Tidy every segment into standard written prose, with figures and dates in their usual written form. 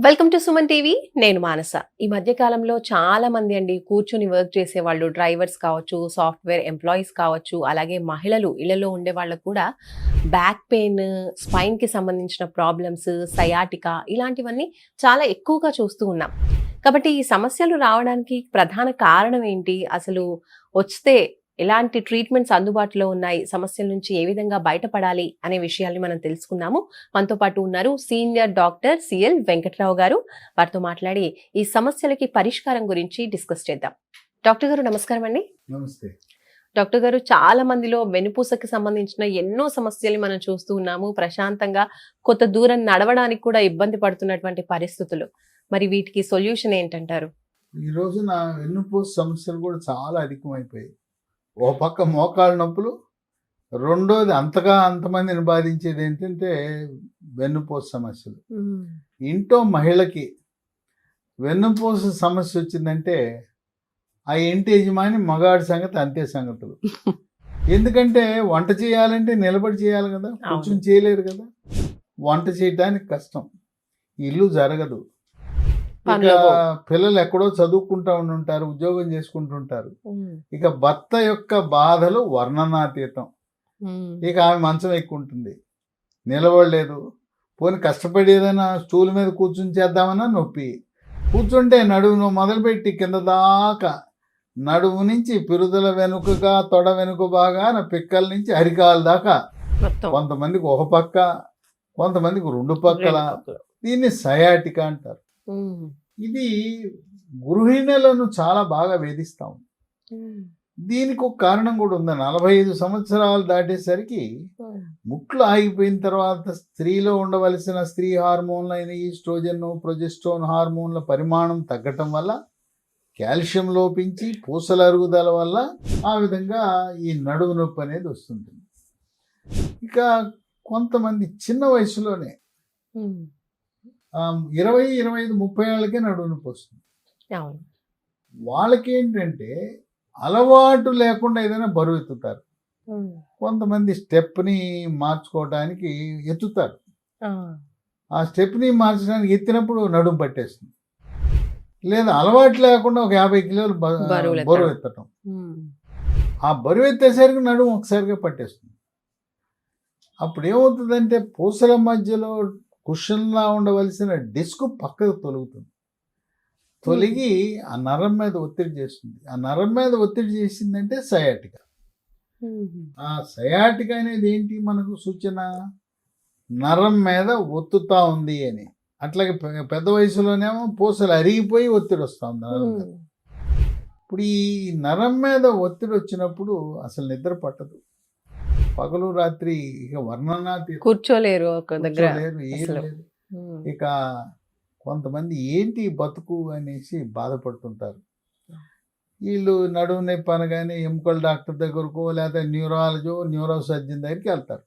Welcome to Suman TV. నేను మానస. ఈ మధ్య కాలంలో చాలా మంది కూర్చొని వర్క్ చేసే వాళ్ళు, డ్రైవర్స్ కావచ్చు, సాఫ్ట్వేర్ ఎంప్లాయీస్ కావచ్చు, అలాగే మహిళలు ఇళ్లలో ఉండే వాళ్ళకు కూడా బ్యాక్ పెయిన్, స్పైన్ కి సంబంధించిన ప్రాబ్లమ్స్, సయాటికా ఇలాంటివన్నీ చాలా ఎక్కువగా చూస్తూ ఉన్నాం. కాబట్టి ఈ సమస్యలు రావడానికి ప్రధాన కారణం ఏంటి? అసలు వస్తే ఎలాంటి ట్రీట్మెంట్స్ అందుబాటులో ఉన్నాయి, సమస్యల నుంచి ఏ విధంగా బయటపడాలి అనే విషయాల్ని మనం తెలుసుకుందాము. మనతో పాటు ఉన్నారు సీనియర్ డాక్టర్ సిఎల్ వెంకట్రావు గారు. వారితో మాట్లాడి ఈ సమస్యలకి పరిష్కారం గురించి డిస్కస్ చేద్దాం. డాక్టర్ గారు నమస్కారం అండి. నమస్తే డాక్టర్ గారు, చాలా మందిలో వెన్నుపూసకి సంబంధించిన ఎన్నో సమస్యలు మనం చూస్తూ ఉన్నాము. ప్రశాంతంగా కొంత దూరం నడవడానికి కూడా ఇబ్బంది పడుతున్నటువంటి పరిస్థితులు. మరి వీటికి సొల్యూషన్ ఏంటంటారు? ఈ రోజున వెన్నుపూస సమస్యలు కూడా చాలా అధికమైపోయాయి. ఓ పక్క మోకాళ్ళ నొప్పులు, రెండోది అంతమందిని బాధించేది ఏంటంటే వెన్నుపూస సమస్యలు. ఇంట్లో మహిళకి వెన్నుపూస సమస్య వచ్చిందంటే ఆ ఇంటి యజమాని మగాడి సంగతి అంతే సంగతులు. ఎందుకంటే వంట చేయాలంటే నిలబడి చేయాలి కదా, కూర్చొని చేయలేరు కదా. వంట చేయడానికి కష్టం, ఇల్లు జరగదు. ఇక పిల్లలు ఎక్కడో చదువుకుంటా ఉంటారు, ఉద్యోగం చేసుకుంటుంటారు. ఇక భర్త యొక్క బాధలు వర్ణనాతీతం. ఇక ఆమె మంచం ఎక్కుంటుంది, నిలబడలేదు. పోనీ కష్టపడి ఏదైనా స్టూల్ మీద కూర్చుని చేద్దామన్నా నొప్పి. కూర్చుంటే నడుము మొదలుపెట్టి కింద దాకా, నడుము నుంచి పిరుదల వెనుకగా, తొడ వెనుక బాగా, పిక్కల నుంచి అరికాల దాకా, కొంతమందికి ఒక పక్క, కొంతమందికి రెండు పక్కల. దీన్ని సయాటికా అంటారు. ఇది గృహిణులను చాలా బాగా వేధిస్తాం. దీనికి ఒక కారణం కూడా ఉంది. 45 సంవత్సరాలు దాటేసరికి ముట్లు ఆగిపోయిన తర్వాత స్త్రీలో ఉండవలసిన స్త్రీ హార్మోన్లు అయిన ఈస్ట్రోజన్, ప్రొజెస్ట్రోన్ హార్మోన్ల పరిమాణం తగ్గటం వల్ల, కాల్షియం లోపించి పూసల అరుగుదల వల్ల ఆ విధంగా ఈ నడుము నొప్పి అనేది వస్తుంది. ఇక కొంతమంది చిన్న వయసులోనే 20, 25, 30 ఏళ్ళకే నడుము నొప్పి వస్తుంది. వాళ్ళకి ఏంటంటే అలవాటు లేకుండా ఏదైనా బరువు ఎత్తుతారు. కొంతమంది స్టెప్ని మార్చుకోవడానికి ఎత్తుతారు. ఆ స్టెప్ని మార్చడానికి ఎత్తినప్పుడు నడుము పట్టేస్తుంది. లేదా అలవాటు లేకుండా ఒక 50 కిలోలు బరువు ఎత్తటం, ఆ బరువు ఎత్తేసరికి నడుము ఒకసారిగా పట్టేస్తుంది. అప్పుడు ఏమవుతుందంటే పూసల మధ్యలో కుషన్లా ఉండవలసిన డిస్క్ పక్కకు తొలుగుతుంది. తొలగి ఆ నరం మీద ఒత్తిడి చేస్తుంది. ఆ నరం మీద ఒత్తిడి చేసిందంటే సయాటికా. ఆ సయాటికా అనేది ఏంటి మనకు సూచన? నరం మీద ఒత్తుతా ఉంది అని. అట్లాగే పెద్ద వయసులోనేమో పూసలు అరిగిపోయి ఒత్తిడి వస్తుంది నరం మీద. ఇప్పుడు ఈ నరం మీద ఒత్తిడి వచ్చినప్పుడు అసలు నిద్ర పట్టదు, పగలు రాత్రి ఇక వర్ణనాతీతం, కూర్చోలేరు ఒక దగ్గర, ఏం లేదు. ఇక కొంతమంది ఏంటి బతుకు అనేసి బాధపడుతుంటారు. వీళ్ళు నడుము నొప్పి అనగానే ఎముకల డాక్టర్ దగ్గరకో, లేదా న్యూరో సర్జన్ దగ్గరికి వెళ్తారు.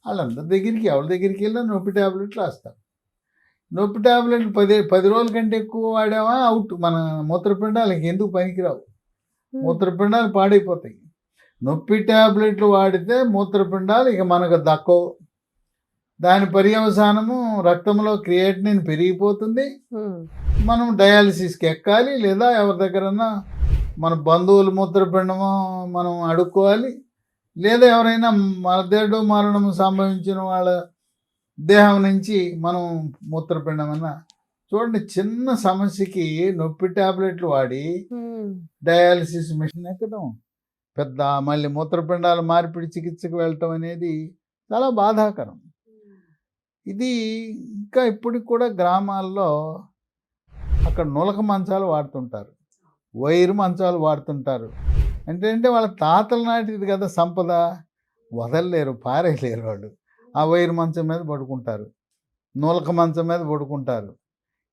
వాళ్ళందరి దగ్గరికి, ఎవరి దగ్గరికి వెళ్ళినా నొప్పి ట్యాబ్లెట్లు వేస్తారు. నొప్పి ట్యాబ్లెట్లు 10 రోజుల కంటే ఎక్కువ వాడామా అవుట్. మన మూత్రపిండాలకి ఎందుకు పనికిరావు, మూత్రపిండాలు పాడైపోతాయి. నొప్పి ట్యాబ్లెట్లు వాడితే మూత్రపిండాలు ఇక మనకు దక్కవు. దాని పర్యవసానము రక్తంలో క్రియేటినిన్ పెరిగిపోతుంది. మనం డయాలసిస్కి ఎక్కాలి, లేదా ఎవరి దగ్గరన్నా మన బంధువుల మూత్రపిండము మనం అడుక్కోవాలి, లేదా ఎవరైనా మరదేడు మరణము సంభవించిన వాళ్ళ దేహం నుంచి మనం మూత్రపిండం అన్నా. చూడండి, చిన్న సమస్యకి నొప్పి ట్యాబ్లెట్లు వాడి డయాలసిస్ మిషన్ ఎక్కడం, పెద్ద మళ్ళీ మూత్రపిండాల మార్పిడి చికిత్సకు వెళ్ళటం అనేది చాలా బాధాకరం. ఇది ఇంకా ఇప్పటికి కూడా గ్రామాల్లో అక్కడ నులక మంచాలు వాడుతుంటారు, వైరు మంచాలు వాడుతుంటారు. అంటే వాళ్ళ తాతల నాటిది కదా సంపద, వదలలేరు, పారేయలేరు. వాళ్ళు ఆ వైరు మంచం మీద పడుకుంటారు, నులక మంచం మీద పడుకుంటారు.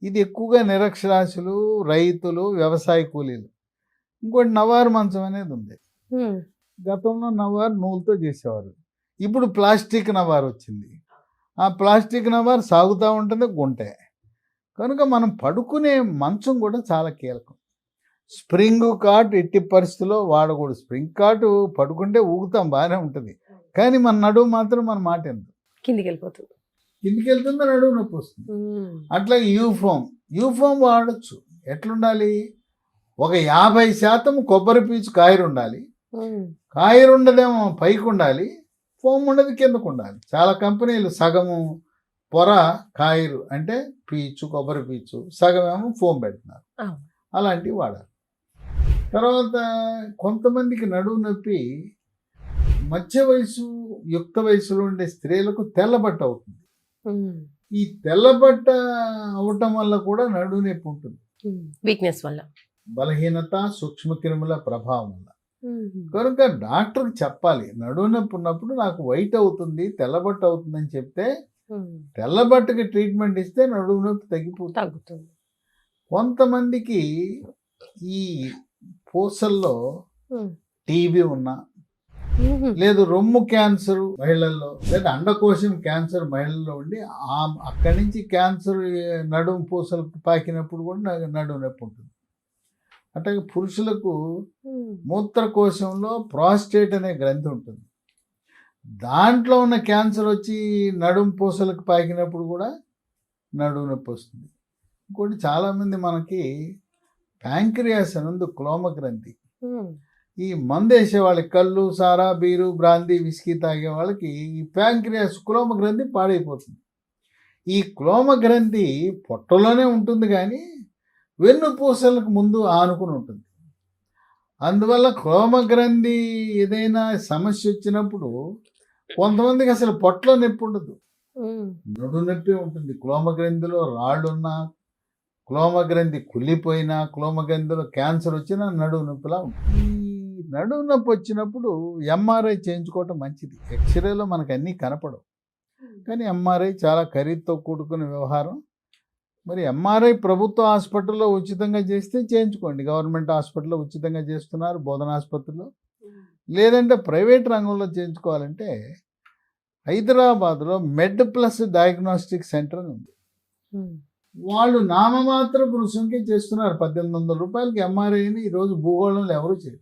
ఇది ఎక్కువగా నిరక్షరాస్యులు, రైతులు, వ్యవసాయ కూలీలు. ఇంకోటి నవారు మంచం అనేది ఉంది. గతంలో నవారు నూలుతో చేసేవారు, ఇప్పుడు ప్లాస్టిక్ నవారు వచ్చింది. ఆ ప్లాస్టిక్ నవారు సాగుతూ ఉంటుంది, గుంటే. కనుక మనం పడుకునే మంచం కూడా చాలా కీలకం. స్ప్రింగ్ కాట్ ఎట్టి పరిస్థితుల్లో వాడకూడదు. స్ప్రింగ్ కాటు పడుకుంటే ఊగుతాం, బాగానే ఉంటుంది, కానీ మన నడుము మాత్రం మన మాట ఎందుకు కిందికి వెళ్ళిపోతుంది. కిందికి వెళ్తుందో నడుము నొప్పి వస్తుంది. అట్లాగే యూఫోమ్ వాడచ్చు. ఎట్లుండాలి, ఒక 50% కొబ్బరి పీచు కాయరు ఉండాలి, కాయరు ఉండదేమో పైకి ఉండాలి, ఫోమ్ ఉండదు కిందకు ఉండాలి. చాలా కంపెనీలు సగము పొర కాయరు అంటే పీచు కొబ్బరి పీచు, సగమేమో ఫోమ్ పెడుతున్నారు. అలాంటివి వాడాలి. తర్వాత కొంతమందికి నడుము నొప్పి మధ్య వయసు యుక్త వయసులో ఉండే స్త్రీలకు తెల్లబట్ట అవుతుంది. ఈ తెల్లబట్ట అవటం వల్ల కూడా నడుము నొప్పి ఉంటుంది. వీక్నెస్ వల్ల, బలహీనత, సూక్ష్మక్రిముల ప్రభావం వల్ల. కనుక డాక్టర్కి చెప్పాలి, నడుము నొప్పి ఉన్నప్పుడు నాకు వైట్ అవుతుంది, తెల్లబట్ట అవుతుంది అని చెప్తే తెల్లబట్టకి ట్రీట్మెంట్ ఇస్తే నడుము నొప్పి తగ్గుతుంది. కొంతమందికి ఈ పూసల్లో టీబీ ఉన్నా, లేదు రొమ్ము క్యాన్సర్ మహిళల్లో, లేదా అండకోశం క్యాన్సర్ మహిళల్లో ఉండి అక్కడి నుంచి క్యాన్సర్ నడుము పూసలకు పాకినప్పుడు కూడా నడుము నొప్పి ఉంటుంది. అట్లాగే పురుషులకు మూత్రకోశంలో ప్రాస్టేట్ అనే గ్రంథి ఉంటుంది, దాంట్లో ఉన్న క్యాన్సర్ వచ్చి నడుము పూసలకు పాకినప్పుడు కూడా నడుము నొప్పి వస్తుంది. ఇంకోటి చాలామంది మనకి ప్యాంక్రియాస్ అనందు క్లోమ గ్రంథి, ఈ మందు వేసే వాళ్ళకి, కళ్ళు సారా బీరు బ్రాందీ విస్కీ తాగే వాళ్ళకి ఈ ప్యాంక్రియాస్ క్లోమ గ్రంథి పాడైపోతుంది. ఈ క్లోమ గ్రంథి పొట్టలోనే ఉంటుంది కానీ వెన్నుపూసలకు ముందు ఆనుకుని ఉంటుంది. అందువల్ల క్లోమ గ్రంథి ఏదైనా సమస్య వచ్చినప్పుడు కొంతమందికి అసలు పొట్టలో నొప్పి ఉండదు, నడుము నొప్పి ఉంటుంది. క్లోమ గ్రంథిలో రాళ్ళున్నా, క్లోమ గ్రంథి కుళ్ళిపోయినా, క్లోమ గ్రంథిలో క్యాన్సర్ వచ్చినా నడుము నొప్పిలా ఉంటుంది. ఈ నడుము నొప్పి వచ్చినప్పుడు ఎంఆర్ఐ చేయించుకోవటం మంచిది. ఎక్స్రేలో మనకు అన్నీ కనపడవు, కానీ ఎంఆర్ఐ చాలా ఖరీదుతో కూడుకున్న వ్యవహారం. మరి ఎంఆర్ఐ ప్రభుత్వ హాస్పిటల్లో ఉచితంగా చేస్తే చేయించుకోండి. గవర్నమెంట్ హాస్పిటల్లో ఉచితంగా చేస్తున్నారు, బోధన ఆసుపత్రిలో. లేదంటే ప్రైవేట్ రంగంలో చేయించుకోవాలంటే హైదరాబాద్లో మెడ్ ప్లస్ డయాగ్నోస్టిక్ సెంటర్ అని ఉంది. వాళ్ళు నామమాత్రపు రుసుంకే చేస్తున్నారు. 1800 రూపాయలకి ఎంఆర్ఐని ఈరోజు భూగోళంలో ఎవరు చేయరు.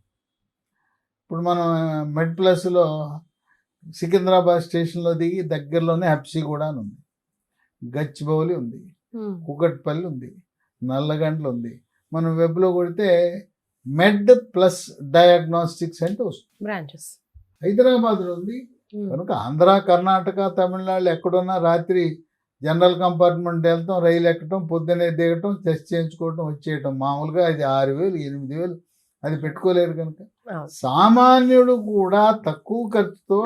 ఇప్పుడు మనం మెడ్ ప్లస్లో సికింద్రాబాద్ స్టేషన్లో దిగి దగ్గరలోనే హెప్సీ కూడా ఉంది, గచ్చిబౌలి ఉంది, కుకట్పల్లి ఉంది, నల్లగండ్ల ఉంది. మనం వెబ్లో కొడితే మెడ్ ప్లస్ డయాగ్నోస్టిక్ సెంటర్ వస్తుంది, బ్రాంచెస్ హైదరాబాద్లో ఉంది. కనుక ఆంధ్ర, కర్ణాటక, తమిళనాడు ఎక్కడున్నా రాత్రి జనరల్ కంపార్ట్మెంట్ వెళ్తాం, రైలు ఎక్కటం, పొద్దునే దిగటం, టెస్ట్ చేయించుకోవటం, వచ్చేయటం. మామూలుగా అది 6,000 8,000 అది పెట్టుకోలేరు. కనుక సామాన్యుడు కూడా తక్కువ ఖర్చుతో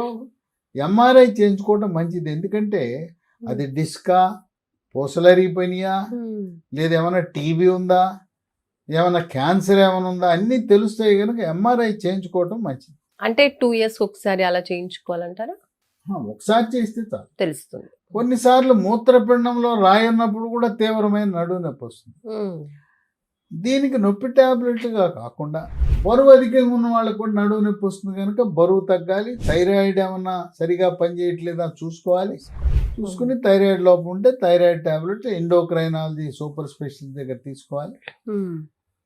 ఎంఆర్ఐ చేయించుకోవటం మంచిది. ఎందుకంటే అది డిస్కా, పూసలరిగిపోయినాయా, లేదా ఏమైనా టీబీ ఉందా, ఏమైనా క్యాన్సర్ ఏమైనా ఉందా అన్నీ తెలుస్తాయి. కనుక ఎంఆర్ఐ చేయించుకోవటం మంచిది. అంటే 2 years ఒకసారి అలా చేయించుకోవాలంటారా? ఒకసారి చేస్తే చాలు, తెలుస్తుంది. కొన్నిసార్లు మూత్రపిండంలో రాయి ఉన్నప్పుడు కూడా తీవ్రమైన నడుము నొప్పి వస్తుంది. దీనికి నొప్పి టాబ్లెట్లుగా కాకుండా బరువు అధికంగా ఉన్న వాళ్ళకి కూడా నడుము నొప్పి వస్తుంది. కనుక బరువు తగ్గాలి, థైరాయిడ్ ఏమన్నా సరిగా పనిచేయట్లేదా చూసుకోవాలి. చూసుకుని థైరాయిడ్ లోపం ఉంటే thyroid tablet endocrinology super specialist దగ్గర తీసుకోవాలి.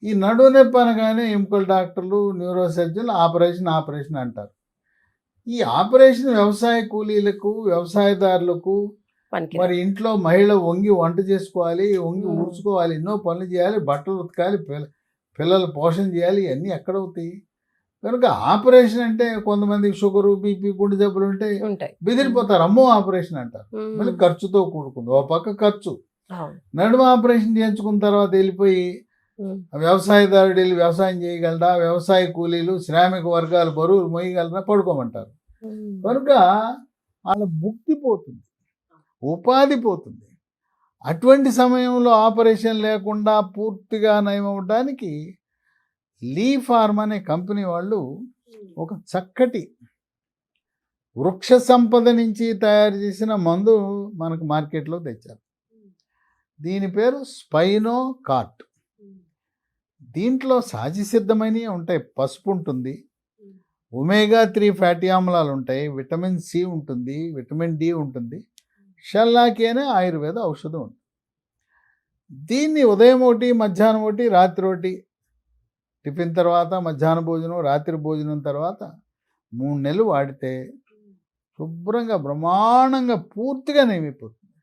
ఈ నడుము నొప్పి అనగానే ఎముకల డాక్టర్లు, న్యూరో సర్జన్లు ఆపరేషన్ అంటారు. ఈ ఆపరేషన్ వ్యవసాయ కూలీలకు, వ్యవసాయదారులకు, మరి ఇంట్లో మహిళ వంగి వంట చేసుకోవాలి, వంగి ఊడ్చుకోవాలి, ఎన్నో పనులు చేయాలి, బట్టలు ఉతకాలి, పిల్లలు పోషణ చేయాలి, ఇవన్నీ ఎక్కడవుతాయి. కనుక ఆపరేషన్ అంటే కొంతమందికి షుగరు, బీపీ, గుండె జబ్బులు ఉంటాయి, బెదిరిపోతారు, అమ్మో ఆపరేషన్ అంటారు. మళ్ళీ ఖర్చుతో కూడుకుంది. ఓ పక్క ఖర్చు, నడుము ఆపరేషన్ చేయించుకున్న తర్వాత వెళ్ళిపోయి వ్యవసాయదారుడు వెళ్ళి వ్యవసాయం చేయగలరా, వ్యవసాయ కూలీలు, శ్రామిక వర్గాలు బరువులు మోయగలరా, పడుకోమంటారు. కనుక వాళ్ళ ముక్తి పోతుంది, ఉపాధి పోతుంది. అటువంటి సమయంలో ఆపరేషన్ లేకుండా పూర్తిగా నయమవడానికి లీ ఫార్మ్ అనే కంపెనీ వాళ్ళు ఒక చక్కటి వృక్ష సంపద నుంచి తయారు చేసిన మందు మనకు మార్కెట్లో తెచ్చారు. దీని పేరు స్పైనో కార్ట్. దీంట్లో సహజసిద్ధమైనవి ఉంటాయి. పసుపు ఉంటుంది, ఒమేగా 3 ఫ్యాటీ ఆమ్లాలు ఉంటాయి, విటమిన్ సి ఉంటుంది, విటమిన్ డి ఉంటుంది, షల్లాకి అనే ఆయుర్వేద ఔషధం ఉంటుంది. దీన్ని ఉదయం ఒకటి, మధ్యాహ్నం ఒకటి, రాత్రి ఒకటి, టిఫిన్ తర్వాత, మధ్యాహ్న భోజనం, రాత్రి భోజనం తర్వాత 3 నెలలు వాడితే శుభ్రంగా బ్రహ్మాండంగా పూర్తిగా నయమైపోతుంది.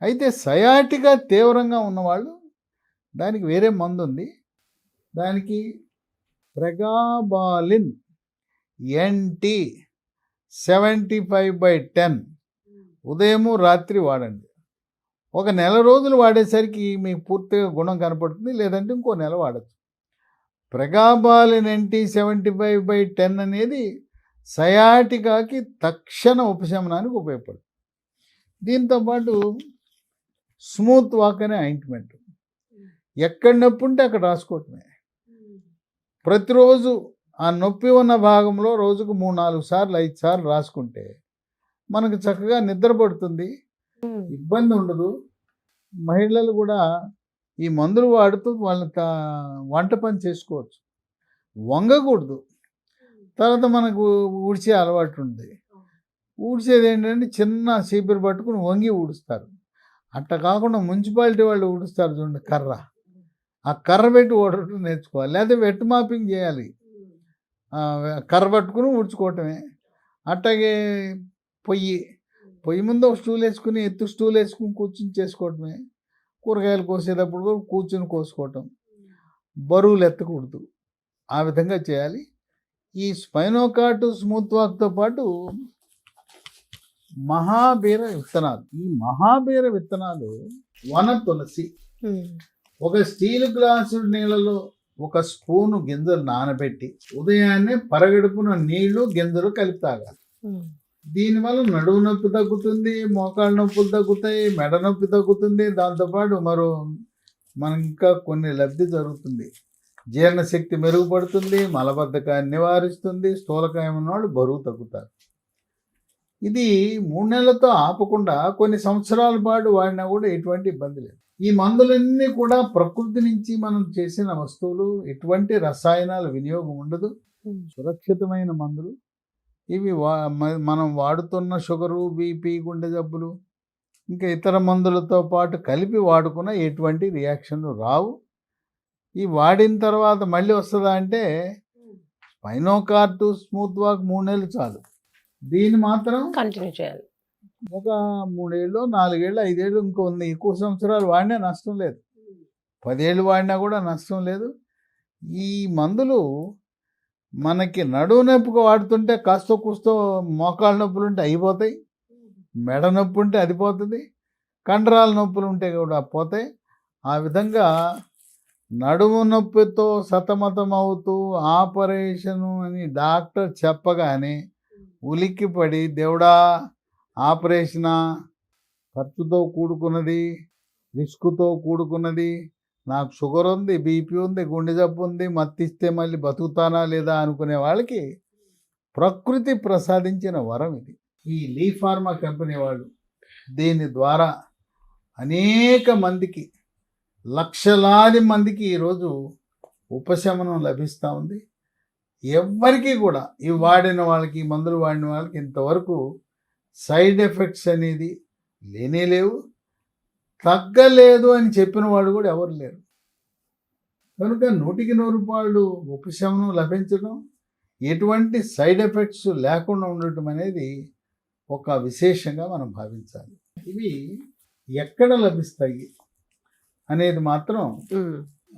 అయితే సయాటిగా తీవ్రంగా ఉన్నవాళ్ళు దానికి వేరే మందు ఉంది. దానికి ప్రెగాబాలిన్ NT 75/10 ఉదయము రాత్రి వాడండి. ఒక నెల రోజులు వాడేసరికి మీకు పూర్తిగా గుణం కనపడుతుంది, లేదంటే ఇంకో నెల వాడచ్చు. ప్రెగాబాలిన్ NT 75/10 అనేది సయాటికాకి తక్షణ ఉపశమనానికి ఉపయోగపడుతుంది. దీంతోపాటు స్మూత్ వాక్ అనే ఆయింట్మెంట్ ఎక్కడ నొప్పి ఉంటే అక్కడ రాసుకోవటమే. ప్రతిరోజు ఆ నొప్పి ఉన్న భాగంలో రోజుకు 3-4 సార్లు 5 సార్లు రాసుకుంటే మనకు చక్కగా నిద్ర పడుతుంది, ఇబ్బంది ఉండదు. మహిళలు కూడా ఈ మందులు వాడుతూ వాళ్ళ వంట పని చేసుకోవచ్చు. వంగకూడదు. తర్వాత మనకు ఊడ్చే అలవాటు ఉంది. ఊడ్చేది ఏంటంటే చిన్న చీపురు పట్టుకుని వంగి ఊడుస్తారు. అట్లా కాకుండా మున్సిపాలిటీ వాళ్ళు ఊడుస్తారు చూడండి, కర్ర, ఆ కర్ర పెట్టి ఊడటం నేర్చుకోవాలి. లేదా వెట్ మాపింగ్ చేయాలి, కర్ర పట్టుకుని ఊడ్చుకోవటమే. అట్లాగే పొయ్యి ముందు ఒక స్టూల్ వేసుకుని స్టూల్ వేసుకుని కూర్చుని చేసుకోవటమే. కూరగాయలు కోసేటప్పుడు కూడా కూర్చుని కోసుకోవటం, బరువులు ఎత్తకూడదు, ఆ విధంగా చేయాలి. ఈ స్పైనోకార్డ్ స్మూత్ వాక్తో పాటు మహాబీర విత్తనాలు. ఈ మహాబీర విత్తనాలు వన తులసి ఒక స్టీల్ గ్లాసు నీళ్ళలో 1 స్పూను గింజలు నానబెట్టి ఉదయాన్నే పరగడుపున నీళ్లు గింజలు కలిపి తాగాలి. దీనివల్ల నడుము నొప్పి తగ్గుతుంది, మోకాళ్ళ నొప్పులు తగ్గుతాయి, మెడ నొప్పి తగ్గుతుంది. దాంతోపాటు మనకి ఇంకా కొన్ని లబ్ధి జరుగుతుంది. జీర్ణశక్తి మెరుగుపడుతుంది, మలబద్ధకాన్ని నివారిస్తుంది, స్థూలకాయం ఉన్నవాళ్ళు బరువు తగ్గుతారు. ఇది 3 నెలలతో ఆపకుండా కొన్ని సంవత్సరాల పాటు వాడినా కూడా ఎటువంటి ఇబ్బంది లేదు. ఈ మందులన్నీ కూడా ప్రకృతి నుంచి మనం చేసిన వస్తువులు, ఎటువంటి రసాయనాల వినియోగం ఉండదు, సురక్షితమైన మందులు ఇవి. మనం వాడుతున్న షుగరు, బీపీ, గుండె జబ్బులు ఇంకా ఇతర మందులతో పాటు కలిపి వాడుకున్న ఎటువంటి రియాక్షన్లు రావు. ఈ వాడిన తర్వాత మళ్ళీ వస్తుందా అంటే స్పైనోకార్డ్ స్మూత్ వాక్ 3 నెలలు చాలు. దీన్ని మాత్రం కంటిన్యూ చేయాలి. ఒక 3 ఏళ్ళు, 4 ఏళ్ళు, 5 ఏళ్ళు, ఎక్కువ సంవత్సరాలు వాడినా నష్టం లేదు. 10 ఏళ్ళు వాడినా కూడా నష్టం లేదు. ఈ మందులు మనకి నడువు నొప్పికి వాడుతుంటే కాస్తో కూస్తో మోకాళ్ళ నొప్పులు ఉంటే అయిపోతాయి, మెడ నొప్పి ఉంటే అది పోతుంది, కండరాల నొప్పులు ఉంటే కూడా పోతాయి. ఆ విధంగా నడుము నొప్పితో సతమతం అవుతూ ఆపరేషను అని డాక్టర్ చెప్పగానే ఉలిక్కిపడి, దేవుడా ఆపరేషనా, ఖర్చుతో కూడుకున్నది, రిస్క్తో కూడుకున్నది, నాకు షుగర్ ఉంది, బీపీ ఉంది, గుండె జబ్బు ఉంది, మత్తిస్తే మళ్ళీ బతుకుతానా లేదా అనుకునే వాళ్ళకి ప్రకృతి ప్రసాదించిన వరం ఇది. ఈ లీ ఫార్మా కంపెనీ వాళ్ళు దీని ద్వారా అనేక మందికి, లక్షలాది మందికి ఈరోజు ఉపశమనం లభిస్తూ ఉంది. ఎవ్వరికీ కూడా ఈ వాడిన వాళ్ళకి, ఈ మందులు వాడిన వాళ్ళకి ఇంతవరకు సైడ్ ఎఫెక్ట్స్ అనేది లేనే లేవు. తగ్గలేదు అని చెప్పిన వాళ్ళు కూడా ఎవరు లేరు. కనుక 100కి 100 రూపాయలు ఉపశమనం లభించడం, ఎటువంటి సైడ్ ఎఫెక్ట్స్ లేకుండా ఉండటం అనేది ఒక విశేషంగా మనం భావించాలి. ఇవి ఎక్కడ లభిస్తాయి అనేది మాత్రం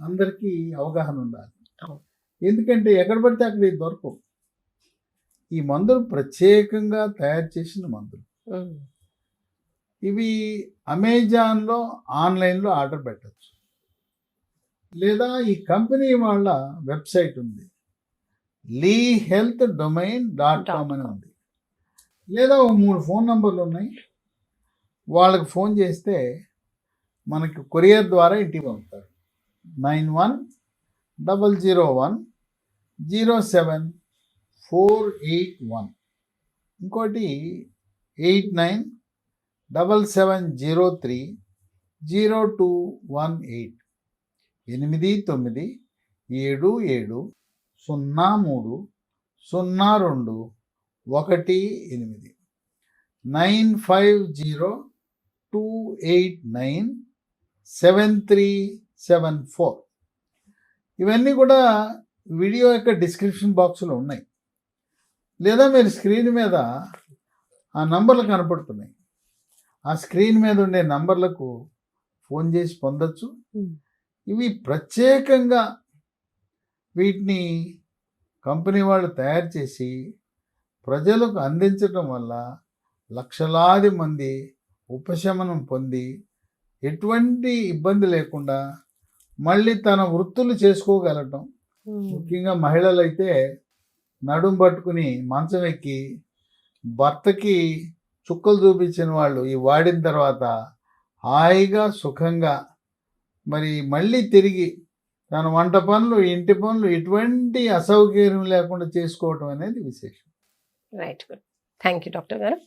అందరికీ అవగాహన ఉండాలి. ఎందుకంటే ఎక్కడ పడితే అక్కడ ఇది దొరకవు. ఈ మందులు ప్రత్యేకంగా తయారు చేసిన మందులు. ఇవి అమెజాన్లో, ఆన్లైన్లో ఆర్డర్ పెట్టచ్చు. లేదా ఈ కంపెనీ వాళ్ళ వెబ్సైట్ ఉంది, leehealthdomain.com అని ఉంది. లేదా 3 ఫోన్ నంబర్లు ఉన్నాయి, వాళ్ళకి ఫోన్ చేస్తే మనకి కొరియర్ ద్వారా ఇంటికి పంపుతారు. 9100107481, ఇంకోటి 8977030218, 8977030218, 9502897374. ఇవన్నీ కూడా వీడియో యొక్క డిస్క్రిప్షన్ బాక్స్లో ఉన్నాయి. లేదా మీరు స్క్రీన్ మీద ఆ నంబర్లు కనపడుతున్నాయి, ఆ స్క్రీన్ మీద ఉండే నంబర్లకు ఫోన్ చేసి పొందొచ్చు. ఇవి ప్రత్యేకంగా వీటిని కంపెనీ వాళ్ళు తయారు చేసి ప్రజలకు అందించడం వల్ల లక్షలాది మంది ఉపశమనం పొంది ఎటువంటి ఇబ్బంది లేకుండా మళ్ళీ తన వృత్తులు చేసుకోగలటం. ముఖ్యంగా మహిళలైతే నడుం పట్టుకుని మంచం ఎక్కి భర్తకి చుక్కలు చూపించిన వాళ్ళు ఈ వాడిన తర్వాత హాయిగా సుఖంగా మరి మళ్ళీ తిరిగి తన వంట పనులు ఇంటి పనులు ఎటువంటి అసౌకర్యం లేకుండా చేసుకోవటం అనేది విశేషం. Right, good. Thank you doctor గారు.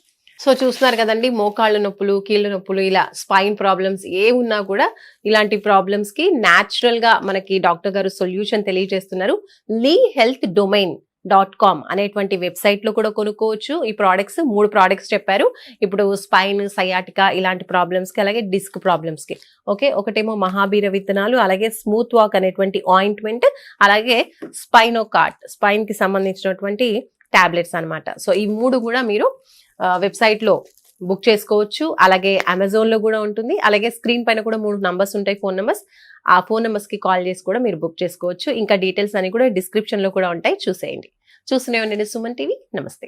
సో చూస్తున్నారు కదండి, మోకాళ్ళ నొప్పులు, కీళ్ళ నొప్పులు, ఇలా స్పైన్ ప్రాబ్లమ్స్ ఏ ఉన్నా కూడా ఇలాంటి ప్రాబ్లమ్స్ కి న్యాచురల్ గా మనకి డాక్టర్ గారు సొల్యూషన్ తెలియజేస్తున్నారు. LeeHealthDomain.com అనేటువంటి వెబ్సైట్ లో కూడా కొనుక్కోవచ్చు ఈ ప్రోడక్ట్స్. 3 ప్రోడక్ట్స్ చెప్పారు ఇప్పుడు, స్పైన్, సయాటికా ఇలాంటి ప్రాబ్లమ్స్ కి, అలాగే డిస్క్ ప్రాబ్లమ్స్ కి. ఓకే, ఒకటేమో మహాబీర విత్తనాలు, అలాగే స్మూత్ వాక్ అనేటువంటి ఆయింట్మెంట్, అలాగే స్పైనోకార్ట్ స్పైన్ కి సంబంధించినటువంటి టాబ్లెట్స్ అన్నమాట. సో ఈ 3 కూడా మీరు వెబ్సైట్ లో బుక్ చేసుకోవచ్చు. అలాగే అమెజాన్ లో కూడా ఉంటుంది. అలాగే స్క్రీన్ పైన కూడా 3 నంబర్స్ ఉంటాయి, ఫోన్ నంబర్స్. ఆ ఫోన్ నంబర్స్ కి కాల్ చేసి కూడా మీరు బుక్ చేసుకోవచ్చు. ఇంకా డీటెయిల్స్ అని కూడా డిస్క్రిప్షన్ లో కూడా ఉంటాయి, చూసేయండి. చూస్తూనే ఉండండి సుమన్ టీవీ. నమస్తే.